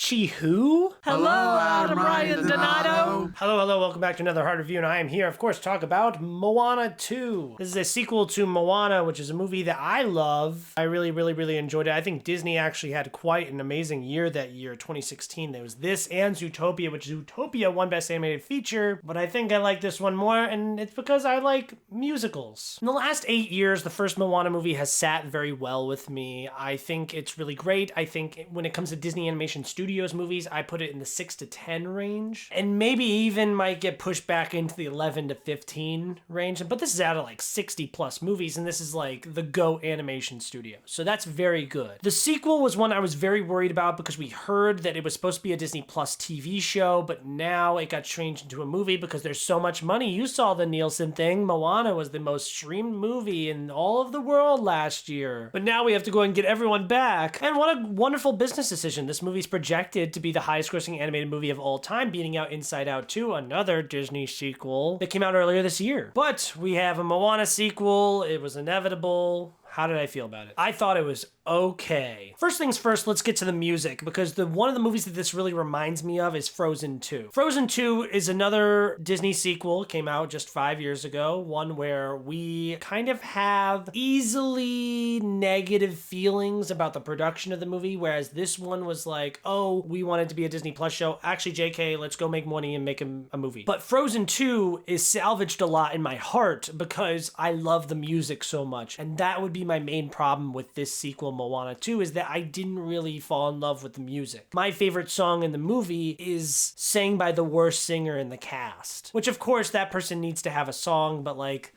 Chi who? Hello, I'm Ryan Donato. Hello, welcome back to another Hard Review, and I am here, of course, to talk about Moana 2. This is a sequel to Moana, which is a movie that I love. I really enjoyed it. I think Disney actually had quite an amazing year that year, 2016. There was this and Zootopia, which Zootopia won Best Animated Feature, but I think I like this one more, and it's because I like musicals. In the last 8 years, the first Moana movie has sat very well with me. I think it's really great. I think when it comes to Disney Animation Studios movies, I put it in the 6 to 10 range, and maybe even might get pushed back into the 11 to 15 range. But this is out of like 60 plus movies, and this is like the Go Animation Studio, so that's very good. The sequel was one I was very worried about because we heard that it was supposed to be a Disney Plus TV show, but now it got changed into a movie because there's so much money. You saw the Nielsen thing. Moana was the most streamed movie in all of the world last year, but now we have to go and get everyone back. And what a wonderful business decision. This movie's projected to be the highest grossing animated movie of all time, beating out Inside Out 2, another Disney sequel that came out earlier this year. But we have a Moana sequel. It was inevitable. How did I feel about it? I thought it was okay. First things first, let's get to the music, because one of the movies that this really reminds me of is Frozen 2. Frozen 2 is another Disney sequel. It came out just 5 years ago, one where we kind of have easily negative feelings about the production of the movie, whereas this one was like, oh, we want it to be a Disney Plus show. Actually, JK, let's go make money and make a movie. But Frozen 2 is salvaged a lot in my heart because I love the music so much, and that would be my main problem with this sequel, Moana 2, is that I didn't really fall in love with the music. My favorite song in the movie is sang by the worst singer in the cast, which of course that person needs to have a song, but like,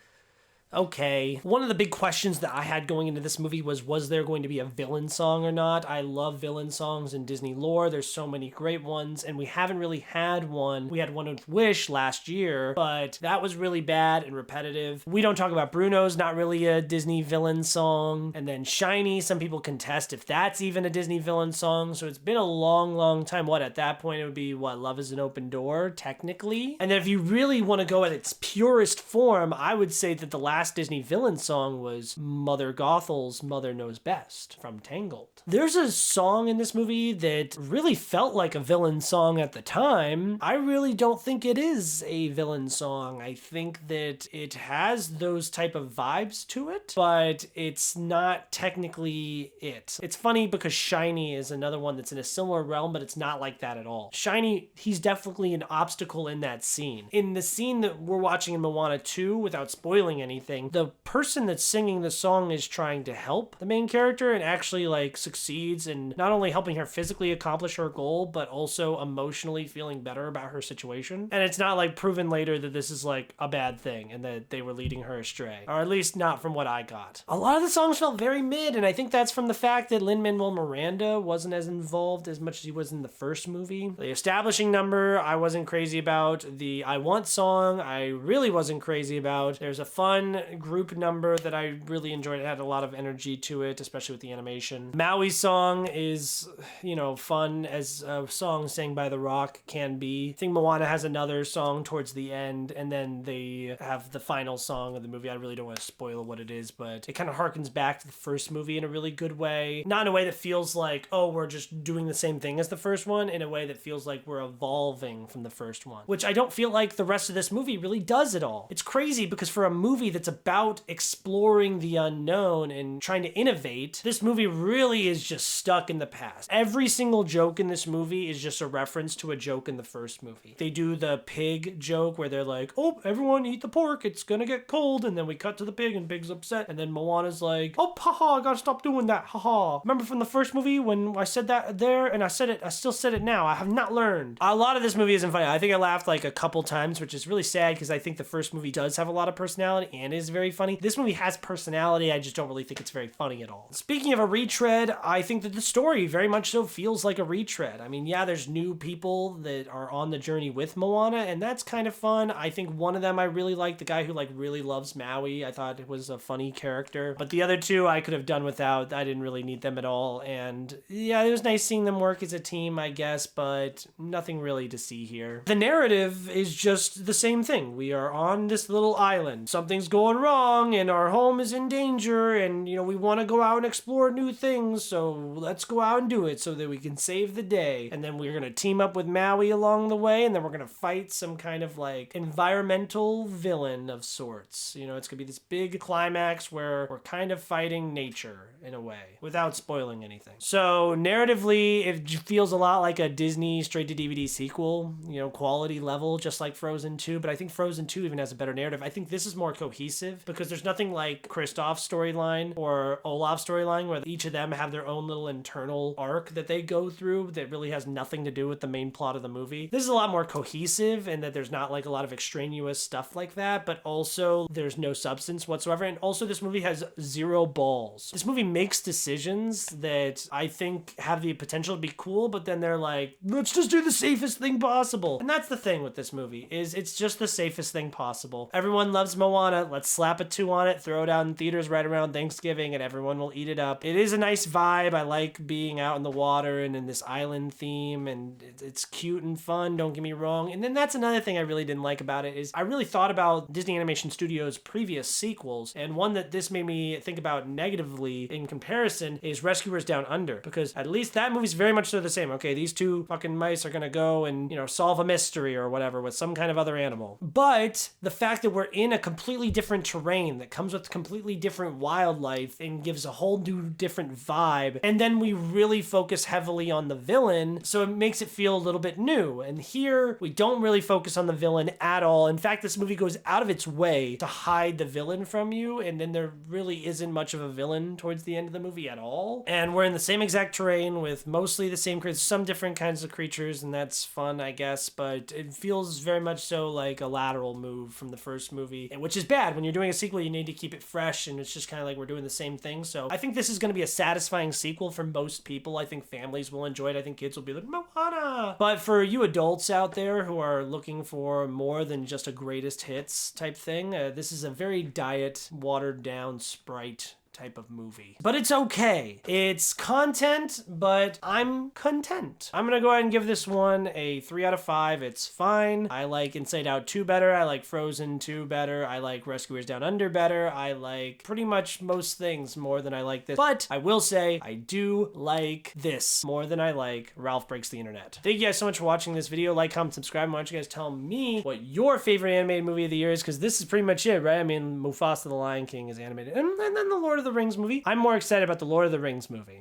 okay. One of the big questions that I had going into this movie was there going to be a villain song or not? I love villain songs in Disney lore. There's so many great ones, and we haven't really had one. We had one with Wish last year, but that was really bad and repetitive. We Don't Talk About Bruno's not really a Disney villain song. And then Shiny, some people contest if that's even a Disney villain song. So it's been a long time. What, at that point it would be, what, Love is an Open Door, technically? And then if you really want to go at its purest form, I would say that the last Disney villain song was Mother Gothel's Mother Knows Best from Tangled. There's a song in this movie that really felt like a villain song at the time. I really don't think it is a villain song. I think that it has those type of vibes to it, but it's not technically it. It's funny because Shiny is another one that's in a similar realm, but it's not like that at all. Shiny, he's definitely an obstacle in that scene. In the scene that we're watching in Moana 2, without spoiling anything, the person that's singing the song is trying to help the main character and actually like succeeds in not only helping her physically accomplish her goal, but also emotionally feeling better about her situation. And it's not like proven later that this is like a bad thing and that they were leading her astray, or at least not from what I got. A lot of the songs felt very mid, and I think that's from the fact that Lin-Manuel Miranda wasn't as involved as much as he was in the first movie. The establishing number I wasn't crazy about. The I Want song I really wasn't crazy about. There's a fun group number that I really enjoyed. It had a lot of energy to it, especially with the animation. Maui's song is, fun as a song sang by The Rock can be. I think Moana has another song towards the end, and then they have the final song of the movie. I really don't want to spoil what it is, but it kind of harkens back to the first movie in a really good way. Not in a way that feels like, oh, we're just doing the same thing as the first one, in a way that feels like we're evolving from the first one, which I don't feel like the rest of this movie really does at all. It's crazy because for a movie that's about exploring the unknown and trying to innovate, this movie really is just stuck in the past. Every single joke in this movie is just a reference to a joke in the first movie. They do the pig joke where they're like, oh, everyone eat the pork, it's gonna get cold, and then we cut to the pig and Pig's upset, and then Moana's like, oh, haha, I gotta stop doing that, haha. Remember from the first movie when I said that there, and I still said it now, I have not learned. A lot of this movie isn't funny. I think I laughed like a couple times, which is really sad because I think the first movie does have a lot of personality and is very funny. This movie has personality, I just don't really think it's very funny at all. Speaking of a retread, I think that the story very much so feels like a retread. I mean, yeah, there's new people that are on the journey with Moana, and that's kind of fun. I think one of them I really like, the guy who like really loves Maui. I thought it was a funny character, but the other two I could have done without. I didn't really need them at all, and yeah, it was nice seeing them work as a team, I guess, but nothing really to see here. The narrative is just the same thing. We are on this little island. Something's going going wrong and our home is in danger and, you know, we want to go out and explore new things, so let's go out and do it so that we can save the day. And then we're going to team up with Maui along the way, and then we're going to fight some kind of like environmental villain of sorts. You know, it's going to be this big climax where we're kind of fighting nature in a way without spoiling anything. So narratively, it feels a lot like a Disney straight-to-DVD sequel, you know, quality level, just like Frozen 2, but I think Frozen 2 even has a better narrative. I think this is more cohesive because there's nothing like Kristoff's storyline or Olaf's storyline where each of them have their own little internal arc that they go through that really has nothing to do with the main plot of the movie. This is a lot more cohesive in that there's not like a lot of extraneous stuff like that, but also there's no substance whatsoever. And also this movie has zero balls. This movie makes decisions that I think have the potential to be cool, but then they're like, let's just do the safest thing possible. And that's the thing with this movie, is it's just the safest thing possible. Everyone loves Moana. Let's slap a 2 on it, throw it out in theaters right around Thanksgiving, and everyone will eat it up. It is a nice vibe. I like being out in the water and in this island theme, and it's cute and fun, don't get me wrong. And then that's another thing I really didn't like about it, is I really thought about Disney Animation Studios' previous sequels, and one that this made me think about negatively in comparison is Rescuers Down Under, because at least that movie's very much so the same. Okay, these 2 fucking mice are gonna go and, you know, solve a mystery or whatever with some kind of other animal. But the fact that we're in a completely different terrain that comes with completely different wildlife and gives a whole new different vibe, and then we really focus heavily on the villain, so it makes it feel a little bit new. And here we don't really focus on the villain at all. In fact, this movie goes out of its way to hide the villain from you, and then there really isn't much of a villain towards the end of the movie at all. And we're in the same exact terrain with mostly the same creatures, some different kinds of creatures, and that's fun, I guess, but it feels very much so like a lateral move from the first movie, which is bad. When you're doing a sequel, you need to keep it fresh, and it's just kind of like we're doing the same thing. So I think this is going to be a satisfying sequel for most people. I think families will enjoy it. I think kids will be like, Moana! But for you adults out there who are looking for more than just a greatest hits type thing, this is a very diet, watered down Sprite type of movie. But it's okay. It's content, but I'm content. I'm gonna go ahead and give this one a 3 out of 5. It's fine. I like Inside Out 2 better. I like Frozen 2 better. I like Rescuers Down Under better. I like pretty much most things more than I like this. But I will say I do like this more than I like Ralph Breaks the Internet. Thank you guys so much for watching this video. Like, comment, subscribe. Why don't you guys tell me what your favorite animated movie of the year is, because this is pretty much it, right? I mean, Mufasa the Lion King is animated. And then the Lord of the Rings movie. I'm more excited about the Lord of the Rings movie.